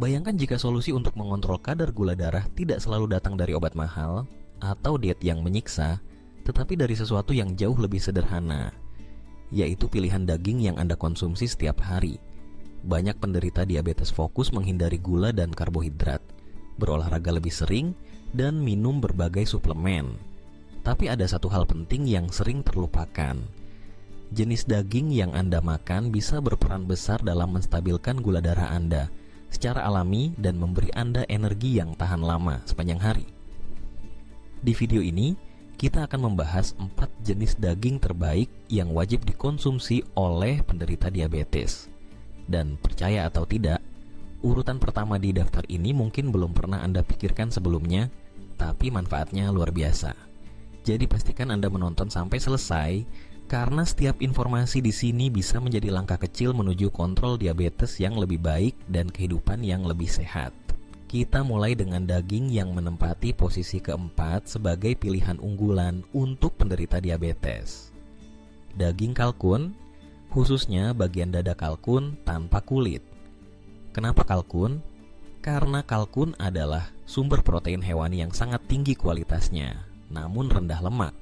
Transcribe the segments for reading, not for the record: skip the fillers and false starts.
Bayangkan jika solusi untuk mengontrol kadar gula darah tidak selalu datang dari obat mahal atau diet yang menyiksa, tetapi dari sesuatu yang jauh lebih sederhana, yaitu pilihan daging yang Anda konsumsi setiap hari. Banyak penderita diabetes fokus menghindari gula dan karbohidrat, berolahraga lebih sering, dan minum berbagai suplemen. Tapi ada satu hal penting yang sering terlupakan. Jenis daging yang Anda makan bisa berperan besar dalam menstabilkan gula darah Anda secara alami dan memberi Anda energi yang tahan lama sepanjang hari. Di video ini, kita akan membahas 4 jenis daging terbaik yang wajib dikonsumsi oleh penderita diabetes. Dan percaya atau tidak, urutan pertama di daftar ini mungkin belum pernah Anda pikirkan sebelumnya, tapi manfaatnya luar biasa. Jadi pastikan Anda menonton sampai selesai, karena setiap informasi di sini bisa menjadi langkah kecil menuju kontrol diabetes yang lebih baik dan kehidupan yang lebih sehat. Kita mulai dengan daging yang menempati posisi keempat sebagai pilihan unggulan untuk penderita diabetes. Daging kalkun, khususnya bagian dada kalkun tanpa kulit. Kenapa kalkun? Karena kalkun adalah sumber protein hewani yang sangat tinggi kualitasnya, namun rendah lemak.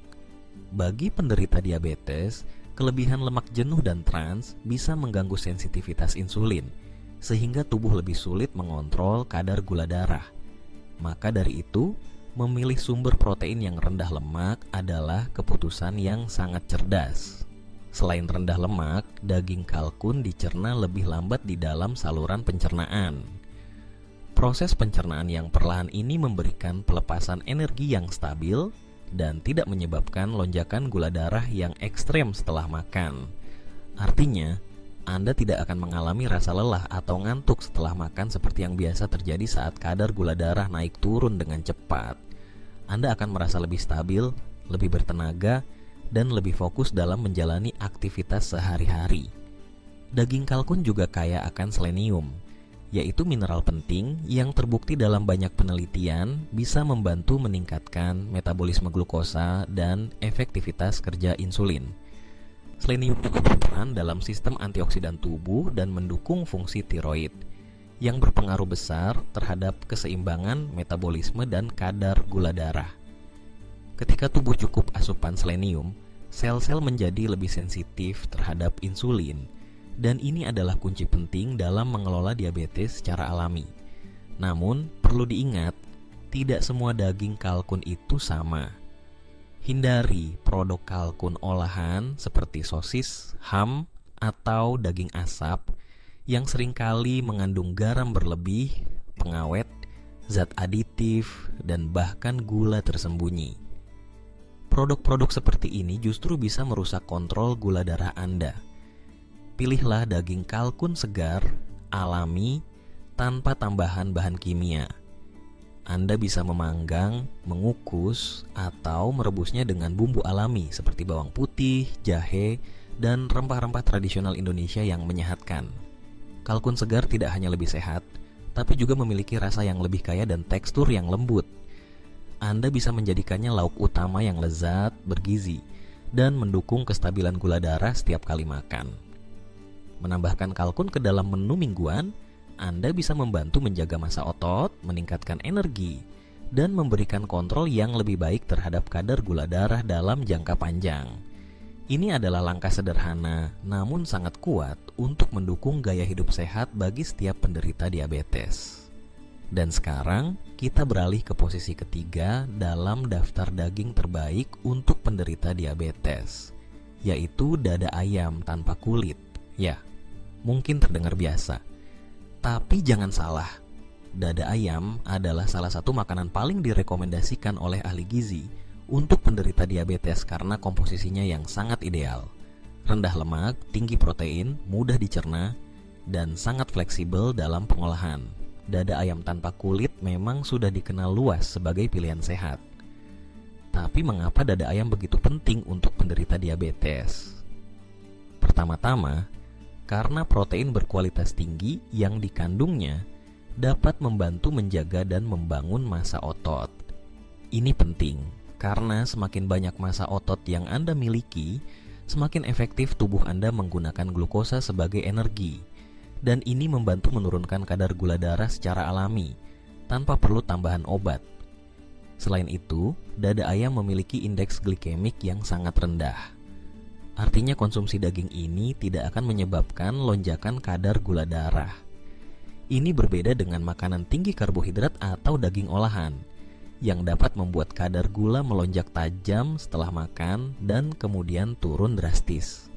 Bagi penderita diabetes, kelebihan lemak jenuh dan trans bisa mengganggu sensitivitas insulin, sehingga tubuh lebih sulit mengontrol kadar gula darah. Maka dari itu, memilih sumber protein yang rendah lemak adalah keputusan yang sangat cerdas. Selain rendah lemak, daging kalkun dicerna lebih lambat di dalam saluran pencernaan. Proses pencernaan yang perlahan ini memberikan pelepasan energi yang stabil dan tidak menyebabkan lonjakan gula darah yang ekstrem setelah makan. Artinya, Anda tidak akan mengalami rasa lelah atau ngantuk setelah makan seperti yang biasa terjadi saat kadar gula darah naik turun dengan cepat. Anda akan merasa lebih stabil, lebih bertenaga, dan lebih fokus dalam menjalani aktivitas sehari-hari. Daging kalkun juga kaya akan selenium, yaitu mineral penting yang terbukti dalam banyak penelitian bisa membantu meningkatkan metabolisme glukosa dan efektivitas kerja insulin. Selenium juga berperan dalam sistem antioksidan tubuh dan mendukung fungsi tiroid, yang berpengaruh besar terhadap keseimbangan metabolisme dan kadar gula darah. Ketika tubuh cukup asupan selenium, sel-sel menjadi lebih sensitif terhadap insulin, dan ini adalah kunci penting dalam mengelola diabetes secara alami. Namun, perlu diingat, tidak semua daging kalkun itu sama. Hindari produk kalkun olahan seperti sosis, ham, atau daging asap yang seringkali mengandung garam berlebih, pengawet, zat aditif, dan bahkan gula tersembunyi. Produk-produk seperti ini justru bisa merusak kontrol gula darah Anda. Pilihlah daging kalkun segar, alami, tanpa tambahan bahan kimia. Anda bisa memanggang, mengukus, atau merebusnya dengan bumbu alami seperti bawang putih, jahe, dan rempah-rempah tradisional Indonesia yang menyehatkan. Kalkun segar tidak hanya lebih sehat, tapi juga memiliki rasa yang lebih kaya dan tekstur yang lembut. Anda bisa menjadikannya lauk utama yang lezat, bergizi, dan mendukung kestabilan gula darah setiap kali makan. Menambahkan kalkun ke dalam menu mingguan, Anda bisa membantu menjaga massa otot, meningkatkan energi, dan memberikan kontrol yang lebih baik terhadap kadar gula darah dalam jangka panjang. Ini adalah langkah sederhana, namun sangat kuat untuk mendukung gaya hidup sehat bagi setiap penderita diabetes. Dan sekarang, kita beralih ke posisi ketiga dalam daftar daging terbaik untuk penderita diabetes, yaitu dada ayam tanpa kulit. Ya, mungkin terdengar biasa, tapi jangan salah. Dada ayam adalah salah satu makanan paling direkomendasikan oleh ahli gizi untuk penderita diabetes karena komposisinya yang sangat ideal. Rendah lemak, tinggi protein, mudah dicerna, dan sangat fleksibel dalam pengolahan. Dada ayam tanpa kulit memang sudah dikenal luas sebagai pilihan sehat. Tapi mengapa dada ayam begitu penting untuk penderita diabetes? Pertama-tama, karena protein berkualitas tinggi yang dikandungnya dapat membantu menjaga dan membangun massa otot. Ini penting karena semakin banyak massa otot yang Anda miliki, semakin efektif tubuh Anda menggunakan glukosa sebagai energi. dan ini membantu menurunkan kadar gula darah secara alami tanpa perlu tambahan obat. Selain itu, dada ayam memiliki indeks glikemik yang sangat rendah. Artinya konsumsi daging ini tidak akan menyebabkan lonjakan kadar gula darah. Ini berbeda dengan makanan tinggi karbohidrat atau daging olahan yang dapat membuat kadar gula melonjak tajam setelah makan dan kemudian turun drastis.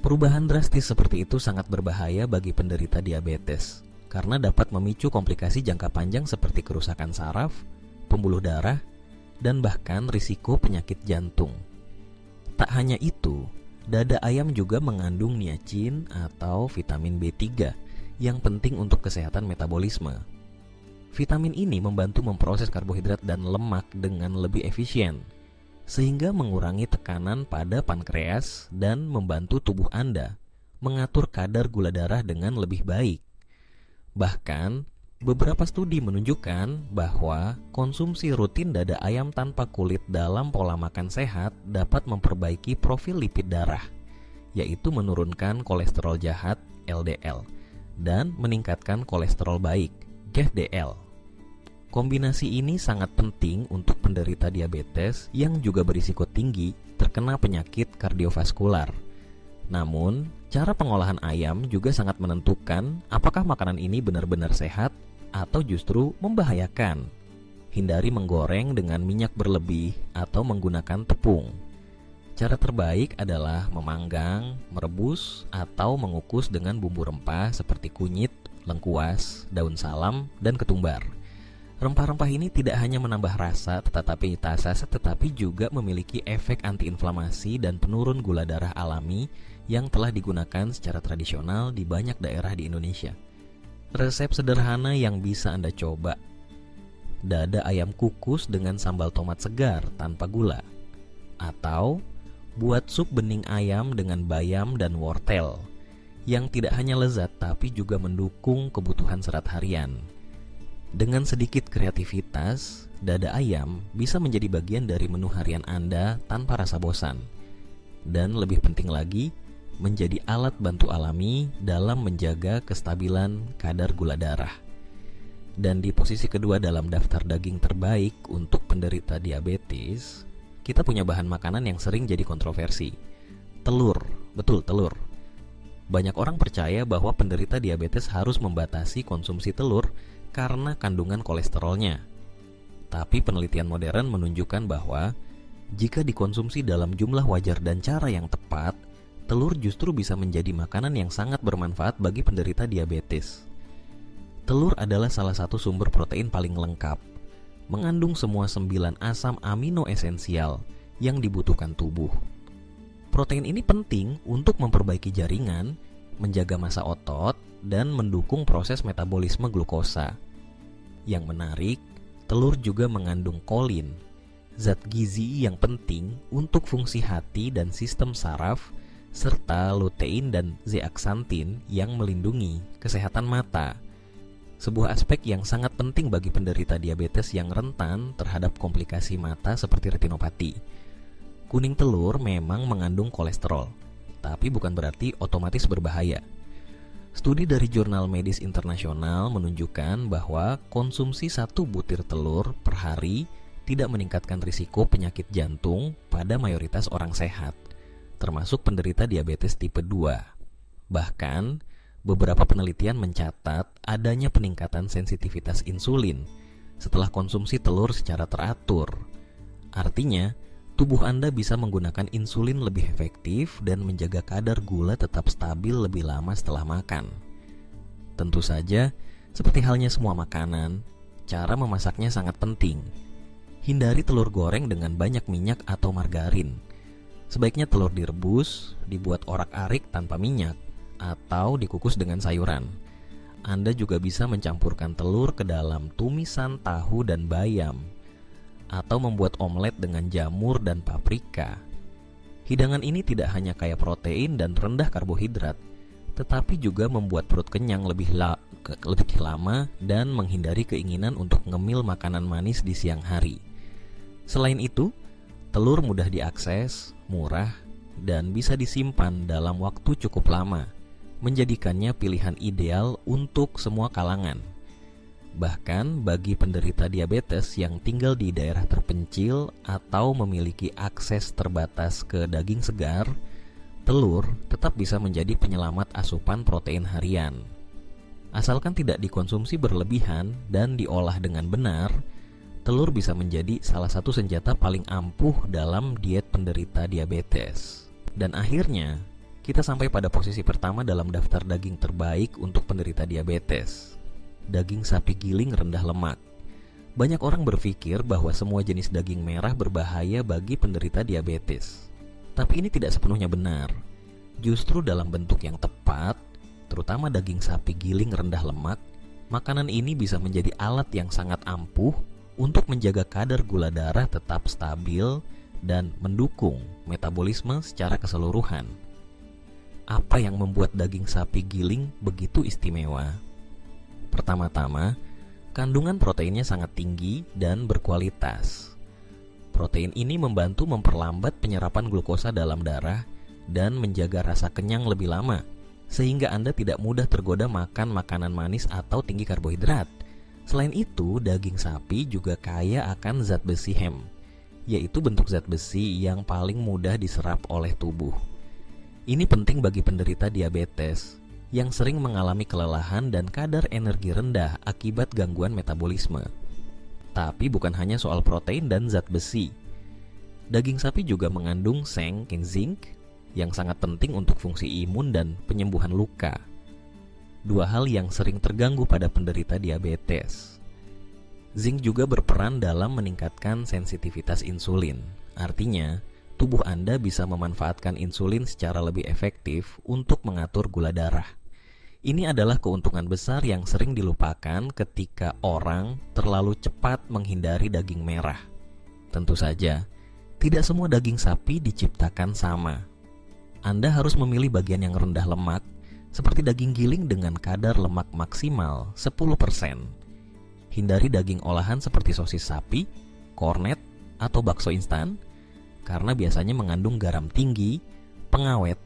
Perubahan drastis seperti itu sangat berbahaya bagi penderita diabetes karena dapat memicu komplikasi jangka panjang seperti kerusakan saraf, pembuluh darah, dan bahkan risiko penyakit jantung. Tak hanya itu, dada ayam juga mengandung niacin atau vitamin B3 yang penting untuk kesehatan metabolisme. Vitamin ini membantu memproses karbohidrat dan lemak dengan lebih efisien, sehingga mengurangi tekanan pada pankreas dan membantu tubuh Anda mengatur kadar gula darah dengan lebih baik. Bahkan, beberapa studi menunjukkan bahwa konsumsi rutin dada ayam tanpa kulit dalam pola makan sehat dapat memperbaiki profil lipid darah, yaitu menurunkan kolesterol jahat LDL dan meningkatkan kolesterol baik HDL. Kombinasi ini sangat penting untuk penderita diabetes yang juga berisiko tinggi terkena penyakit kardiovaskular. Namun, cara pengolahan ayam juga sangat menentukan apakah makanan ini benar-benar sehat atau justru membahayakan. Hindari menggoreng dengan minyak berlebih atau menggunakan tepung. Cara terbaik adalah memanggang, merebus, atau mengukus dengan bumbu rempah seperti kunyit, lengkuas, daun salam, dan ketumbar. Rempah-rempah ini tidak hanya menambah rasa tetapi juga memiliki efek antiinflamasi dan penurun gula darah alami yang telah digunakan secara tradisional di banyak daerah di Indonesia. Resep sederhana yang bisa Anda coba: dada ayam kukus dengan sambal tomat segar tanpa gula, atau buat sup bening ayam dengan bayam dan wortel yang tidak hanya lezat tapi juga mendukung kebutuhan serat harian. Dengan sedikit kreativitas, dada ayam bisa menjadi bagian dari menu harian Anda tanpa rasa bosan. Dan lebih penting lagi, menjadi alat bantu alami dalam menjaga kestabilan kadar gula darah. Dan di posisi kedua dalam daftar daging terbaik untuk penderita diabetes, kita punya bahan makanan yang sering jadi kontroversi. Telur, betul telur. Banyak orang percaya bahwa penderita diabetes harus membatasi konsumsi telur karena kandungan kolesterolnya. Tapi penelitian modern menunjukkan bahwa jika dikonsumsi dalam jumlah wajar dan cara yang tepat, telur justru bisa menjadi makanan yang sangat bermanfaat bagi penderita diabetes. Telur adalah salah satu sumber protein paling lengkap, mengandung semua 9 asam amino esensial yang dibutuhkan tubuh. Protein ini penting untuk memperbaiki jaringan, menjaga massa otot, dan mendukung proses metabolisme glukosa. Yang menarik, telur juga mengandung kolin, zat gizi yang penting untuk fungsi hati dan sistem saraf, serta lutein dan zeaxanthin yang melindungi kesehatan mata. Sebuah aspek yang sangat penting bagi penderita diabetes yang rentan terhadap komplikasi mata seperti retinopati. Kuning telur memang mengandung kolesterol, tapi bukan berarti otomatis berbahaya. Studi dari jurnal medis internasional menunjukkan bahwa konsumsi 1 butir telur per hari tidak meningkatkan risiko penyakit jantung pada mayoritas orang sehat, termasuk penderita diabetes tipe 2. Bahkan, beberapa penelitian mencatat adanya peningkatan sensitivitas insulin setelah konsumsi telur secara teratur. Artinya, tubuh Anda bisa menggunakan insulin lebih efektif dan menjaga kadar gula tetap stabil lebih lama setelah makan. Tentu saja, seperti halnya semua makanan, cara memasaknya sangat penting. Hindari telur goreng dengan banyak minyak atau margarin. Sebaiknya telur direbus, dibuat orak-arik tanpa minyak, atau dikukus dengan sayuran. Anda juga bisa mencampurkan telur ke dalam tumisan tahu dan bayam, atau membuat omelet dengan jamur dan paprika. Hidangan ini tidak hanya kaya protein dan rendah karbohidrat, tetapi juga membuat perut kenyang lebih lama dan menghindari keinginan untuk ngemil makanan manis di siang hari. Selain itu, telur mudah diakses, murah, dan bisa disimpan dalam waktu cukup lama, menjadikannya pilihan ideal untuk semua kalangan. Bahkan bagi penderita diabetes yang tinggal di daerah terpencil atau memiliki akses terbatas ke daging segar, telur tetap bisa menjadi penyelamat asupan protein harian. Asalkan tidak dikonsumsi berlebihan dan diolah dengan benar, telur bisa menjadi salah satu senjata paling ampuh dalam diet penderita diabetes. Dan akhirnya, kita sampai pada posisi pertama dalam daftar daging terbaik untuk penderita diabetes. Daging sapi giling rendah lemak. Banyak orang berpikir bahwa semua jenis daging merah berbahaya bagi penderita diabetes. Tapi ini tidak sepenuhnya benar. Justru dalam bentuk yang tepat, terutama daging sapi giling rendah lemak, makanan ini bisa menjadi alat yang sangat ampuh untuk menjaga kadar gula darah tetap stabil dan mendukung metabolisme secara keseluruhan. Apa yang membuat daging sapi giling begitu istimewa? Pertama-tama, kandungan proteinnya sangat tinggi dan berkualitas. Protein ini membantu memperlambat penyerapan glukosa dalam darah dan menjaga rasa kenyang lebih lama, sehingga Anda tidak mudah tergoda makan makanan manis atau tinggi karbohidrat. Selain itu, daging sapi juga kaya akan zat besi Hem, yaitu bentuk zat besi yang paling mudah diserap oleh tubuh. Ini penting bagi penderita diabetes yang sering mengalami kelelahan dan kadar energi rendah akibat gangguan metabolisme. Tapi bukan hanya soal protein dan zat besi. Daging sapi juga mengandung seng dan zinc yang sangat penting untuk fungsi imun dan penyembuhan luka. Dua hal yang sering terganggu pada penderita diabetes. Zinc juga berperan dalam meningkatkan sensitivitas insulin. Artinya, tubuh Anda bisa memanfaatkan insulin secara lebih efektif untuk mengatur gula darah. Ini adalah keuntungan besar yang sering dilupakan ketika orang terlalu cepat menghindari daging merah. Tentu saja, tidak semua daging sapi diciptakan sama. Anda harus memilih bagian yang rendah lemak, seperti daging giling dengan kadar lemak maksimal 10%. Hindari daging olahan seperti sosis sapi, kornet, atau bakso instan, karena biasanya mengandung garam tinggi, pengawet,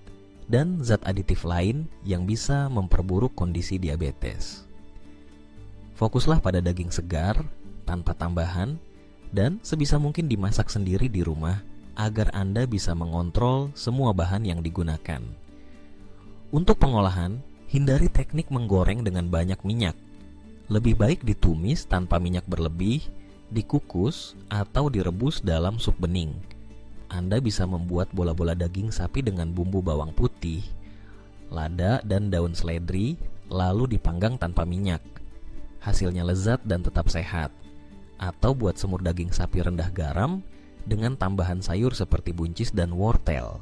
dan zat aditif lain yang bisa memperburuk kondisi diabetes. Fokuslah pada daging segar, tanpa tambahan, dan sebisa mungkin dimasak sendiri di rumah agar Anda bisa mengontrol semua bahan yang digunakan. Untuk pengolahan, hindari teknik menggoreng dengan banyak minyak. Lebih baik ditumis tanpa minyak berlebih, dikukus, atau direbus dalam sup bening. Anda bisa membuat bola-bola daging sapi dengan bumbu bawang putih, lada, dan daun seledri, lalu dipanggang tanpa minyak. Hasilnya lezat dan tetap sehat. Atau buat semur daging sapi rendah garam dengan tambahan sayur seperti buncis dan wortel,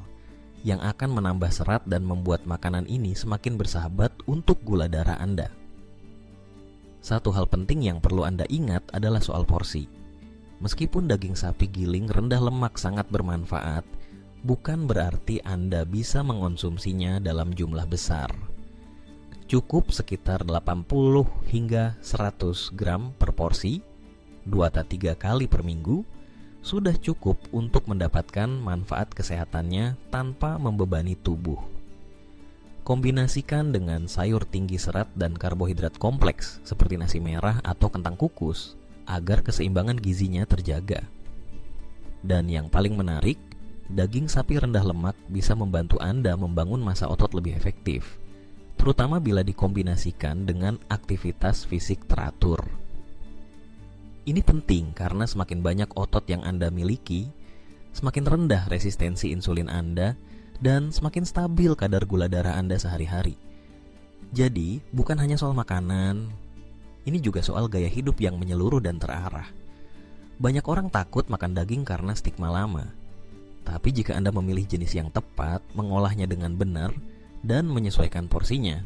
yang akan menambah serat dan membuat makanan ini semakin bersahabat untuk gula darah Anda. Satu hal penting yang perlu Anda ingat adalah soal porsi. Meskipun daging sapi giling rendah lemak sangat bermanfaat, bukan berarti Anda bisa mengonsumsinya dalam jumlah besar. Cukup sekitar 80 hingga 100 gram per porsi, 2-3 kali per minggu, sudah cukup untuk mendapatkan manfaat kesehatannya tanpa membebani tubuh. Kombinasikan dengan sayur tinggi serat dan karbohidrat kompleks seperti nasi merah atau kentang kukus, agar keseimbangan gizinya terjaga. Dan yang paling menarik, daging sapi rendah lemak bisa membantu Anda membangun massa otot lebih efektif, terutama bila dikombinasikan dengan aktivitas fisik teratur. Ini penting karena semakin banyak otot yang Anda miliki, semakin rendah resistensi insulin Anda, dan semakin stabil kadar gula darah Anda sehari-hari. Jadi, bukan hanya soal makanan, ini juga soal gaya hidup yang menyeluruh dan terarah. Banyak orang takut makan daging karena stigma lama. Tapi jika Anda memilih jenis yang tepat, mengolahnya dengan benar, dan menyesuaikan porsinya,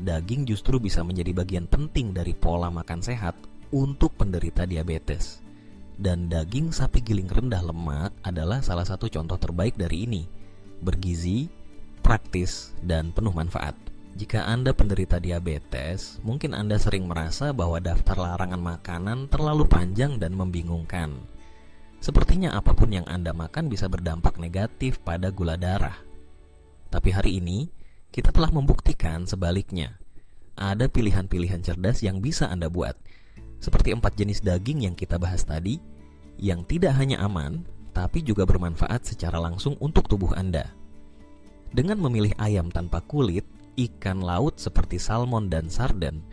daging justru bisa menjadi bagian penting dari pola makan sehat untuk penderita diabetes. Dan daging sapi giling rendah lemak adalah salah satu contoh terbaik dari ini. Bergizi, praktis, dan penuh manfaat. Jika Anda penderita diabetes, mungkin Anda sering merasa bahwa daftar larangan makanan terlalu panjang dan membingungkan. Sepertinya apapun yang Anda makan bisa berdampak negatif pada gula darah. Tapi hari ini, Kita telah membuktikan sebaliknya. Ada pilihan-pilihan cerdas yang bisa Anda buat, seperti 4 jenis daging yang kita bahas tadi, yang tidak hanya aman, tapi juga bermanfaat secara langsung untuk tubuh Anda. Dengan memilih ayam tanpa kulit, ikan laut seperti salmon dan sarden,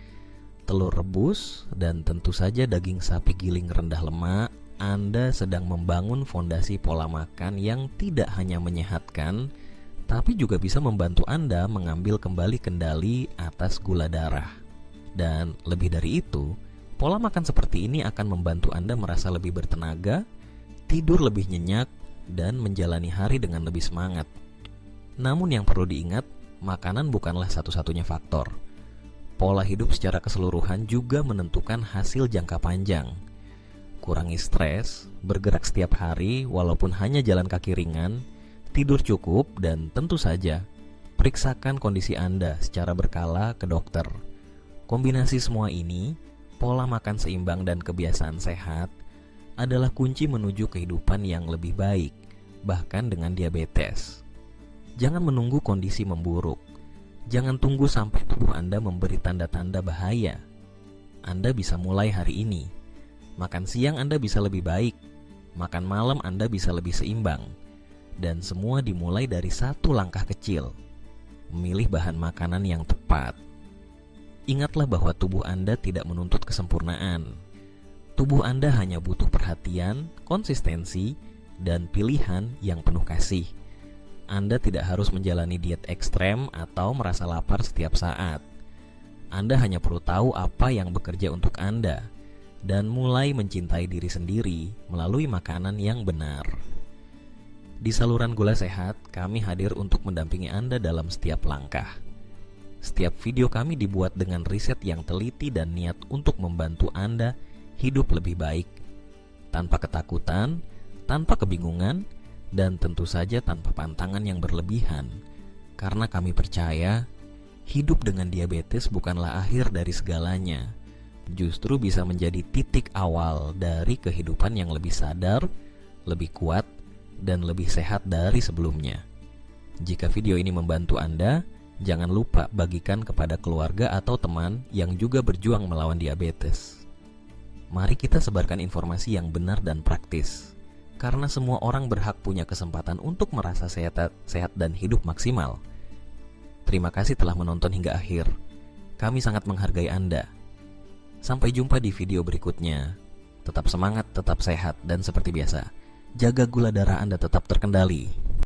telur rebus, dan tentu saja daging sapi giling rendah lemak, Anda sedang membangun fondasi pola makan yang tidak hanya menyehatkan, tapi juga bisa membantu Anda mengambil kembali kendali atas gula darah. Dan lebih dari itu, pola makan seperti ini akan membantu Anda merasa lebih bertenaga, tidur lebih nyenyak, dan menjalani hari dengan lebih semangat. Namun yang perlu diingat, makanan bukanlah satu-satunya faktor. Pola hidup secara keseluruhan juga menentukan hasil jangka panjang. Kurangi stres, bergerak setiap hari walaupun hanya jalan kaki ringan, tidur cukup, dan tentu saja periksakan kondisi Anda secara berkala ke dokter. Kombinasi semua ini, pola makan seimbang dan kebiasaan sehat, adalah kunci menuju kehidupan yang lebih baik, bahkan dengan diabetes. Jangan menunggu kondisi memburuk. Jangan tunggu sampai tubuh Anda memberi tanda-tanda bahaya. Anda bisa mulai hari ini. Makan siang Anda bisa lebih baik. Makan malam Anda bisa lebih seimbang. Dan semua dimulai dari satu langkah kecil. Memilih bahan makanan yang tepat. Ingatlah bahwa tubuh Anda tidak menuntut kesempurnaan. Tubuh Anda hanya butuh perhatian, konsistensi, dan pilihan yang penuh kasih. Anda tidak harus menjalani diet ekstrem atau merasa lapar setiap saat. Anda hanya perlu tahu apa yang bekerja untuk Anda dan mulai mencintai diri sendiri melalui makanan yang benar. Di saluran Gula Sehat, kami hadir untuk mendampingi Anda dalam setiap langkah. Setiap video kami dibuat dengan riset yang teliti dan niat untuk membantu Anda hidup lebih baik, tanpa ketakutan, tanpa kebingungan, dan tentu saja tanpa pantangan yang berlebihan. Karena kami percaya, hidup dengan diabetes bukanlah akhir dari segalanya. Justru bisa menjadi titik awal dari kehidupan yang lebih sadar, lebih kuat, dan lebih sehat dari sebelumnya. Jika video ini membantu Anda, jangan lupa bagikan kepada keluarga atau teman yang juga berjuang melawan diabetes. Mari kita sebarkan informasi yang benar dan praktis, karena semua orang berhak punya kesempatan untuk merasa sehat dan hidup maksimal. Terima kasih telah menonton hingga akhir. Kami sangat menghargai Anda. Sampai jumpa di video berikutnya. Tetap semangat, tetap sehat, dan seperti biasa, jaga gula darah Anda tetap terkendali.